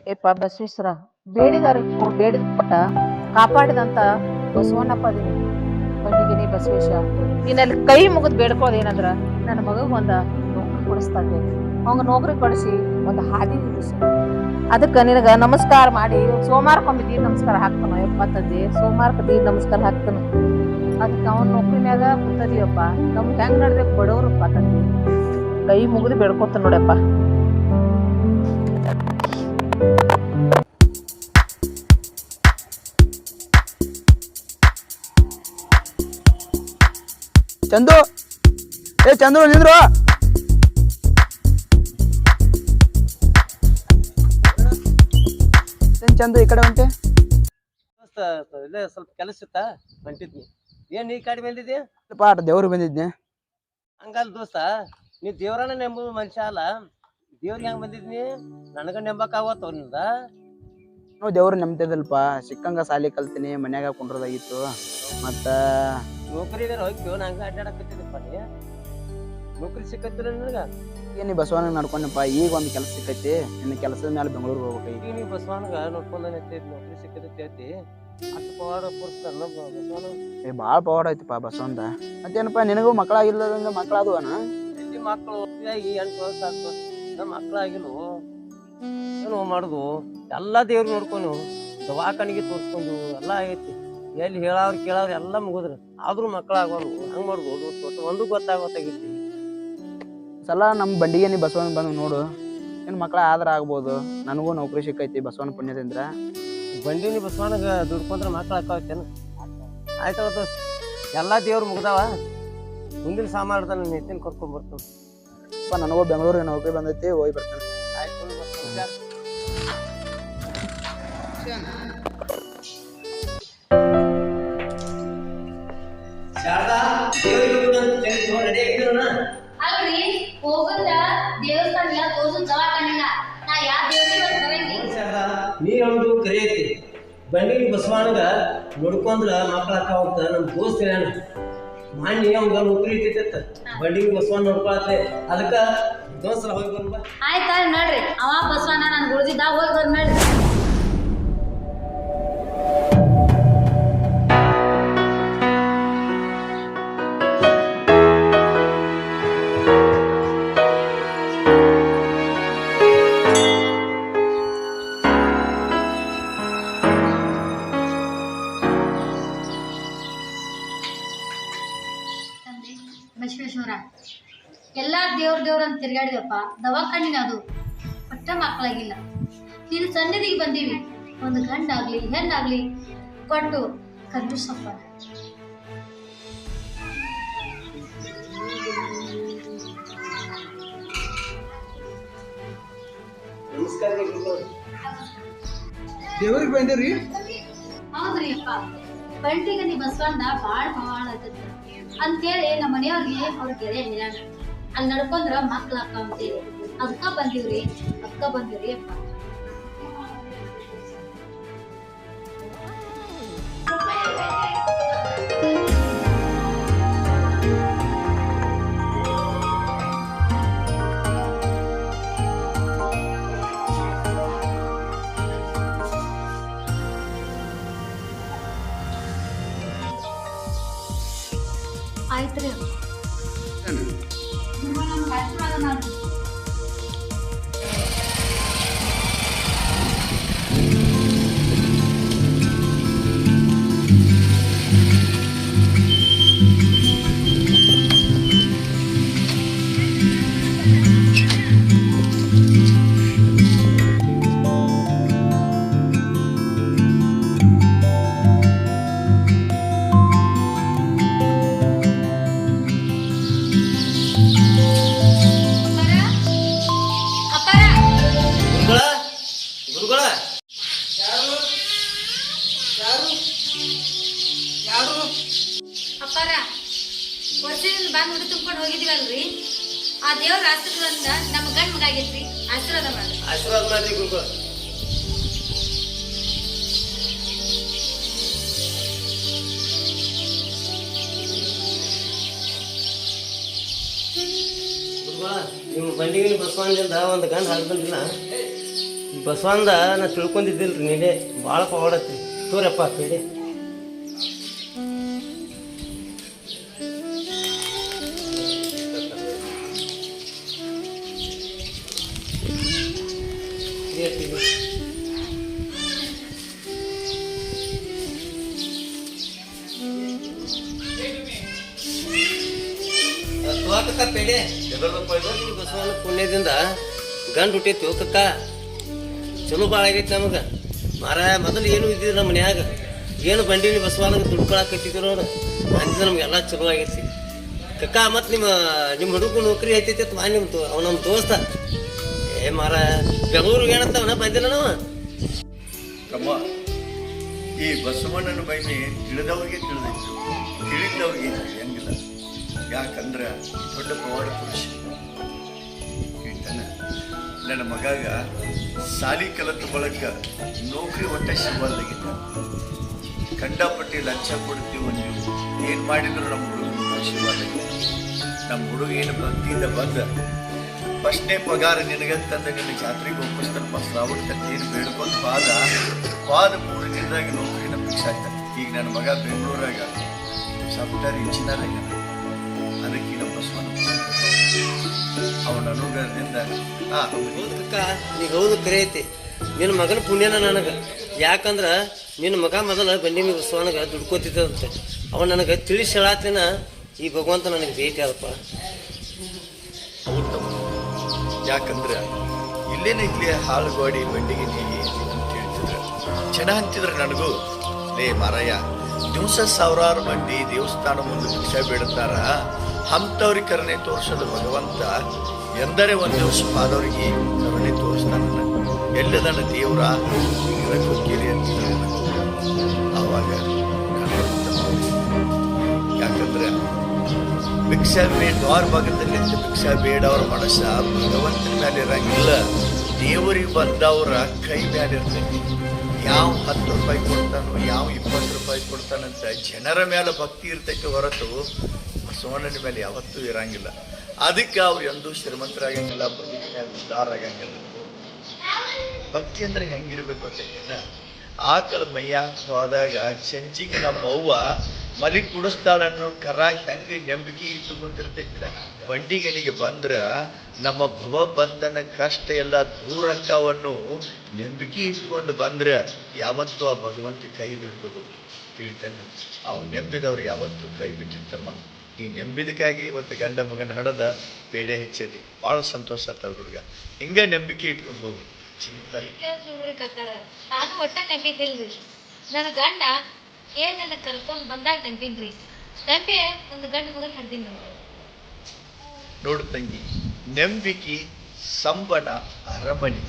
ಏಪ್ಪ ಬಸವೇಶ್ವರ, ಬೇಡಿದಾರ ಬೇಡಿದ ಪಟ್ಟ ಕಾಪಾಡಿದಂತ ಬಸವಣ್ಣಪ್ಪ ಅದೀನಿ. ಬಂಡಿಗಿನಿ ಬಸವೇಶ, ನೀನಲ್ಲಿ ಕೈ ಮುಗಿದ್ ಬೇಡ್ಕೊಳ್ಳೋದು ಏನಂದ್ರ ನನ್ನ ಮಗಗ್ ಒಂದ ನೌಕರಿ ಕೊಡಿಸ್ತಾನೆ. ಅವಂಗ ನೌಕರಿ ಕೊಡಿಸಿ ಒಂದು ಹಾದಿ ನಿಲ್ಲಿಸು. ಅದಕ್ಕ ನಿನಗ ನಮಸ್ಕಾರ ಮಾಡಿ ಸೋಮವಾರಕ್ಕೊಮ್ಮೆ ದೀರ್ ನಮಸ್ಕಾರ ಹಾಕ್ತಾನ. ಯಪ್ಪ ತಂದೆ, ಸೋಮವಾರಕ್ಕೆ ದೀರ್ ನಮಸ್ಕಾರ ಹಾಕ್ತಾನ. ಅದಕ್ಕೆ ಅವನ ನೌಕರಿ ಮ್ಯಾಗ ಕೂತದಿಯಪ್ಪ. ನಮ್ಗೆ ಹೆಂಗ್ ನಡ್ಬೇಕು ಬಡವ್ರಪ್ಪ ತಂದೆ. ಕೈ ಮುಗಿದು ಬೇಡ್ಕೊತಾನ ನೋಡಪ್ಪ. ಚಂದು, ಏ ಚಂದ್ರು ನಿಂದ್ರು. ಏನ್ ಚಂದು ಈ ಕಡೆ ಹೊಂಟೆ? ಇಲ್ಲೇ ಸ್ವಲ್ಪ ಕೆಲಸ ಇತ್ತ ಹೊಂಟಿದ್ನಿ. ಏನ್ ಈ ಕಡೆ ಬಂದಿದ್ದಿ? ಪಾಠ ದೇವ್ರಿಗೆ ಬಂದಿದ್ನೆ. ಹಂಗಲ್ ದೋಸ್ತ, ನೀ ದೇವ್ರನ್ನ ನೆಂಬುದು ಮನುಷ್ಯ ಅಲ್ಲ. ದೇವ್ರಿಗೆ ಹೆಂಗ್ ಬಂದಿದ್ನಿ? ನನಗ ನೆಂಬಕ್ ಆಗತ್ತ ಅವ್ರಿಂದ. ನಾವು ದೇವ್ರು ನೆಮ್ತಿದಲ್ಪ. ಸಿಕ್ಕಂಗ ಸಾಲಿ ಕಲ್ತೀನಿ, ಮನ್ಯಾಗ ಕುಂಡ್ರದಾಗಿತ್ತು. ಮತ್ತ ನೌಕರಿಗಾರ ಹೋಗ್ತೀವ, ನಂಗ ಅಡ್ಡಾಡಕತ್ತಿದ್ದಪ್ಪ. ನೀ ನೌಕರಿ ಸಿಕ್ಕತ್ತಿರ ನನಗ? ಏನಿ ಬಸವನ ನಡ್ಕೊಂಡಪ್ಪ. ಈಗ ಒಂದ್ ಕೆಲಸ ಸಿಕ್ಕೈತಿ. ಇನ್ನು ಕೆಲಸದ ಮೇಲೆ ಬೆಂಗಳೂರಿಗೆ ಹೋಗ್ಬೇಕು. ಈಗ ನೀ ಬಸವನಗ ನೋಡ್ಕೊಂಡ ನೌಕರಿ ಸಿಕ್ಕತಿ ಹೇಳ್ತಿ. ಅಷ್ಟು ಪವಾಡ ಪೂರ್ಸ್ತಾರ ಬಸವನ. ಏ ಬಾಳ ಪವಾಡ ಐತಿಪ್ಪ ಬಸವಂದ. ಮತ್ತೇನಪ್ಪ ನಿನಗೂ ಮಕ್ಕಳಾಗಿಲ್ಲದಂಗ ಮಕ್ಕಳಾದವನ? ಎಲ್ಲಿ ಮಕ್ಕಳು ಈ 8 ವರ್ಷ ಆಗ್ತವ. ನಮ್ಮ ಮಕ್ಕಳಾಗಿಲ್ವು. ಏನು ಮಾಡುದು? ಎಲ್ಲಾ ದೇವ್ರು ನೋಡ್ಕೊಂಡು ದವಾಖಾನಿಗೆ ತೋರ್ಸ್ಕೊಂಡು ಎಲ್ಲಾ ಆಗೈತಿ. ಎಲ್ಲಿ ಹೇಳವ್ರು ಕೇಳವ್ರು ಎಲ್ಲಾ ಮುಗಿದ್ರು, ಆದ್ರೂ ಮಕ್ಕಳಾಗೋದು. ಹಂಗ್ ಮಾಡುದು ಒಂದು ಗೊತ್ತಾಗೈತಿ. ಸಲ ನಮ್ಮ ಬಂಡಿಗೆ ನೀ ಬಸವನ ಬಂದು ನೋಡು. ಏನ್ ಮಕ್ಕಳ ಆದ್ರ ಆಗ್ಬೋದು. ನನಗೂ ನೌಕರಿ ಸಿಕ್ಕೈತಿ ಬಸವನ ಪುಣ್ಯದಿಂದ. ಬಂಡಿನಿ ಬಸವನಗ ದುಡ್ಕೊಂಡ್ರೆ ಮಕ್ಳು ಹಾಕಾವತ್ತೇನ? ಆಯ್ತವ ದೋಸ್ತ, ಎಲ್ಲಾ ದೇವ್ರು ಮುಗ್ದಾವ. ಮುಂದಿನ ಸಾಮಾನ್ದ ನನ್ನ ನೆತ್ತಿನ ಕರ್ಕೊಂಡ್ ಬರ್ತಾವ. ನನಗೂ ಬೆಂಗಳೂರಿಗೆ ನೌಕರಿ ಬಂದೈತಿ, ಹೋಗಿ ಬರ್ತೇನೆ. ಆಯ್ತು. ಅಲ್ರಿ ಹೋಗಂದ್ರ ದೇವಸ್ಥಾನ ತೋರ್ಸು ದವಾಖಾನಿನ. ನಾ ಯಾವ ದೇವ್ರಿಗೆ ಬರಂಗಿ? ನೀ ಹೇಳುದು ಕರೆ ಐತಿ. ಬಂಡಿ ಬಸವಣ್ಣಗ ನೋಡ್ಕೊಂಡ್ರ ಮಕ್ಳ ಹಾಕಾವಂತ ನಮ್ ದೋಸ್ತ ಹೇಳ್ಯಾನ. ಮಾನ್ಯ ಅವಂಗ ನೌಕರಿ ಇಟ್ಟಿತ್ತ. ಬಂಡಿ ಬಸವಣ್ಣ ನೋಡ್ಕೊಳತ್ತೆ. ಅದಕ್ಕ ದೋಸ್ತರ ಹೋಗಿ ಬರ್ಬ. ಆಯ್ತಾ ನೋಡ್ರಿ, ಅವ ಬಸವಣ್ಣ ನನ್ ಉಳಿದಿದ್ದ ಹೋಗಿ ಬಂದ್ ನೋಡ್ರಿ. ಬಸವೇಶ್ವರ, ಎಲ್ಲಾ ದೇವ್ರ ಅಂತ ತಿರ್ಗಾಡಿದಪ್ಪ. ದವಾಖಾನಿನ ಅದು ಒಟ್ಟ ಮಕ್ಕಳಾಗಿಲ್ಲ. ನೀನು ಸನ್ನಿಧಿಗೆ ಬಂದೀವಿ, ಒಂದು ಗಂಡಾಗ್ಲಿ ಹೆಣ್ಣಾಗ್ಲಿ ಕೊಟ್ಟು ಕರುಣಿಸಪ್ಪ. ದೇವ್ರಿಗೆ ಬಂದಿರಿ? ಹೌದ್ರಿ ಅಪ್ಪ, ಬಂಟಿಗೆ ನೀ ಬಸವಣ್ಣ ಬಾಳ್ ಪವಾಡ ಆಗತ್ತ ಅಂತೇಳಿ ನಮ್ಮ ಮನೆಯವ್ರಿಗೆ ಅವ್ರ ಗೆಳೆಯ ಹೇಳ್ಯಾನ. ಅಲ್ಲಿ ನಡ್ಕೊಂಡ್ರ ಮಕ್ಳ ಅಕ್ಕ ಅಂತೇಳಿ ಅದಕ್ಕ ಬಂದಿವ್ರಿ ಅಪ್ಪ. ಆಯ್ತ್ರಿ ಅಪ್ಪಾರ. ವರ್ಷದಿಂದ ಬಂದ್ ಹುಡುಗ ತುಂಬ್ಕೊಂಡು ಹೋಗಿದೀವಲ್ರಿ, ಆ ದೇವ್ರ ಆಶೀರ್ವಾದ ನಮ್ಮ ಗಂಡ ಮಗ ಆಗೈತ್ರಿ. ಆಶೀರ್ವಾದ ಮಾಡ್ರಿ ಗುರುಗಳ. ನಿಮ್ಮ ಬಂಡಿಗೆ ಬಸವಣ್ಣದಿಂದ ಒಂದು ಗಂಡ ಹಾಕ್ಬಂದಿಲ್ಲ. ಬಸವಂದ ನಾ ತಿಳ್ಕೊಂಡಿದ್ದಿಲ್ರಿ ನೀನೇ ಭಾಳ ಪವಾಡತ್ರಿ ತೋರಪ್ಪ ಪೇಡೆ ಪೇಡೆ ಬಸವನ ಪುಣ್ಯದಿಂದ ಗಂಡು ಹುಟ್ಟೈತಿ ಕಕ್ಕ ಚಲೋ ಭಾಳ ಆಗೈತಿ ನಮಗೆ ಮಾರಾಯ ಮೊದಲು ಏನು ಇದ್ದಿದ್ರು ನಮ್ಮ ಮನ್ಯಾಗ ಏನು ಬಂಡೀಲಿ ಬಸವನಿಗೆ ದುಡ್ಕೊಳಕತ್ತಿದ್ರು ನೋಡು ಅಂದಿದ್ದು ನಮಗೆಲ್ಲ ಚಲೋ ಆಗೈತಿ ಕಕ್ಕ ಮತ್ತು ನಿಮ್ಮ ಹುಡುಗ ನೌಕರಿ ಐತೈತಿ ಅವ ನಮ್ಮ ದೋಸ್ತ ಏ ಮಾರಾಯ ಬೆಂಗಳೂರಿಗೆ ಏನಂತವನ ಬಂದಿಲ್ಲ ನಾವು ತಮ್ಮ ಈ ಬಸವಣ್ಣನ ಮಹಿಮೆ ತಿಳಿದವ್ರಿಗೆ ತಿಳಿದಿತ್ತು ತಿಳಿದವ್ರಿಗೆ ತಿಳಿಯಂಗಿಲ್ಲ ಯಾಕಂದ್ರೆ ದೊಡ್ಡ ಪವಾಡ ಪುರುಷ ಹೇಳ್ತಾನೆ ನನ್ನ ಮಗಾಗ ಸಾಲಿ ಕಲತ ಬಳಕ ನೌಕರಿ ಒಟ್ಟ ಸಿಗುವಲ್ದಾಗಿದ್ದ ಕಂಡಪಟ್ಟಿ ಲಂಚ ಕೊಡ್ತೀವಿ ನೀವು ಏನು ಮಾಡಿದ್ರು ನಮ್ಮ ಹುಡುಗ ಸಿಗುವಲ್ದಾಗಿದ್ದ ನಮ್ಮ ಹುಡುಗ ಏನು ಭಕ್ತಿಯಿಂದ ಬಂದ ಫಸ್ಟ್ನೇ ಪಗಾರ ನಿನಗಂತಂದ ನಿನ್ನ ಜಾತ್ರೆಗೆ ಒಪ್ಪಿಸ್ತಾನಪ್ಪ ಶ್ರಾವಣ ಏನು ಬೇಡ್ಕೊಂಡು ಪಾದ ಪೂರ್ಣದಿಂದಾಗ ನೌಕರಿನ ಫಿಕ್ಸ್ ಆಗ್ತಾನೆ ಈಗ ನನ್ನ ಮಗ ಬೆಂಗಳೂರಾಗ ಸಾಫ್ಟ್ವೇರ್ ಇಂಜಿನಿಯರ್ ಆಗ್ಯಾನ ಅದಕ್ಕೆ ನಮ್ಮ ಬಸವಣ್ಣ ಅವನ ಅನುಗ್ರಹದಿಂದ ಹೌದಕ್ಕ ನೀ ಹೌದು ಕರೆ ಐತಿ ನಿನ್ನ ಮಗನ ಪುಣ್ಯನ ನನಗೆ ಯಾಕಂದ್ರೆ ನಿನ್ನ ಮಗ ಮೊದಲ ಬಂಡಿ ಬಸವನಿಗೆ ದುಡ್ಕೋತಿದ್ದಂತೆ ಅವ ನನಗೆ ತಿಳಿಸಿ ಹೇಳಾತಿನ ಈ ಭಗವಂತ ನನಗೆ ಭೇಟಿ ಆದಪ್ಪ ಹೌದು ಯಾಕಂದ್ರೆ ಇಲ್ಲೇನೈತಿ ಹಾಳುಗೋಡಿ ಬಂಡಿಗೆ ನೀಗಿ ಅಂತ ಹೇಳ್ತಿದ್ರು ಜನ ಅಂತಿದ್ರು ನನಗೂ ಲೇ ಮಾರಾಯ ದಿವಸ ಸಾವಿರಾರು ಮಂದಿ ದೇವಸ್ಥಾನ ಮುಂದೆ ಭಿಕ್ಷೆ ಬೇಡುತ್ತಾರ ಅಂಥವ್ರಿಗೆ ಕರುಣೆ ತೋರಿಸೋದು ಭಗವಂತ ಎಂದರೆ ಒಂದು ದಿವಸ ಆದವ್ರಿಗೆ ಕರುಣೆ ತೋರಿಸ್ತಾನ ಎಲ್ಲದನ್ನ ದೇವರ ಹೋಗ್ತೀರಿ ಅಂತ ಆವಾಗ ಯಾಕಂದ್ರೆ ಭಿಕ್ಷಾ ದ್ವಾರ ಭಾಗದಲ್ಲಿ ಭಿಕ್ಷಾ ಬೇಡವ್ರ ಮನಸ್ಸ ಭಗವಂತನ ಮೇಲೆ ಇರಂಗಿಲ್ಲ ದೇವರಿಗೆ ಬಂದವ್ರ ಕೈ ಮೇಲೆ ಇರ್ತೈತಿ ಯಾವ 10 ರೂಪಾಯಿ ಕೊಡ್ತಾನೋ ಯಾವ 20 ರೂಪಾಯಿ ಕೊಡ್ತಾನಂತ ಜನರ ಮೇಲೆ ಭಕ್ತಿ ಇರ್ತೈತೆ ಹೊರತು ಬಸವಣ್ಣನ ಮೇಲೆ ಯಾವತ್ತೂ ಇರಂಗಿಲ್ಲ ಅದಕ್ಕೆ ಅವ್ರು ಎಂದೂ ಶ್ರೀಮಂತರಾಗಂಗಿಲ್ಲ ಬದುಕಿನ ಉದ್ಧಾರ ಆಗಂಗಿಲ್ಲ ಭಕ್ತಿ ಅಂದ್ರೆ ಹೆಂಗಿರ್ಬೇಕು ಅಂತ ಆಕಳ ಮೈಯ ಹೋದಾಗ ಸಂಜಿಗೆ ನಮ್ಮ ಅವ್ವ ಮಲಿ ಕುಡಿಸ್ತಾಳನ್ನು ಕರ ಹೆಂಗೆ ನಂಬಿಕೆ ಇಟ್ಟುಕೊಂಡಿರ್ತೈತಿಲ್ಲ ಬಂಡಿಗನಿಗೆ ಬಂದ್ರ ನಮ್ಮ ಭವ ಬಂಧನ ಕಷ್ಟ ಎಲ್ಲ ದೂರಕ್ಕವನ್ನು ನಂಬಿಕೆ ಇಟ್ಕೊಂಡು ಬಂದ್ರೆ ಯಾವತ್ತೂ ಆ ಭಗವಂತ ಕೈ ಬಿಡ್ಬೋದು ತಿಳಿತಾನೆ ಅವ್ನು ನೆಂಬಿದವ್ರು ಯಾವತ್ತೂ ಕೈ ಬಿಟ್ಟಿರ್ತಮ್ಮ ಈ ನೆಂಬಿದಕ್ಕಾಗಿ ಇವತ್ತು ಗಂಡ ಮಗನ ಹಡದ ಬೇಳೆ ಹೆಚ್ಚೈತಿ ಭಾಳ ಸಂತೋಷ ಆಗ್ತದ ಹುಡುಗ ಹಿಂಗೆ ನಂಬಿಕೆ ಇಟ್ಕೊಂಡು ಹೋಗು ನಾನು ಒಟ್ಟ ನಂಬಿದ್ದಿಲ್ರಿ ನನ್ನ ಗಂಡ ಏನ್ ನನ್ನ ಕರ್ಕೊಂಡ್ ಬಂದಾಗ ನಂಬಿನ್ರಿ ನಂಬಿ ಒಂದು ಗಂಡ ಮಗನ್ ಹಡ್ದಿನ್ ನೋಡು ತಂಗಿ ನಂಬಿಕೆ ಸಂಬಳ ಅರಮನೆ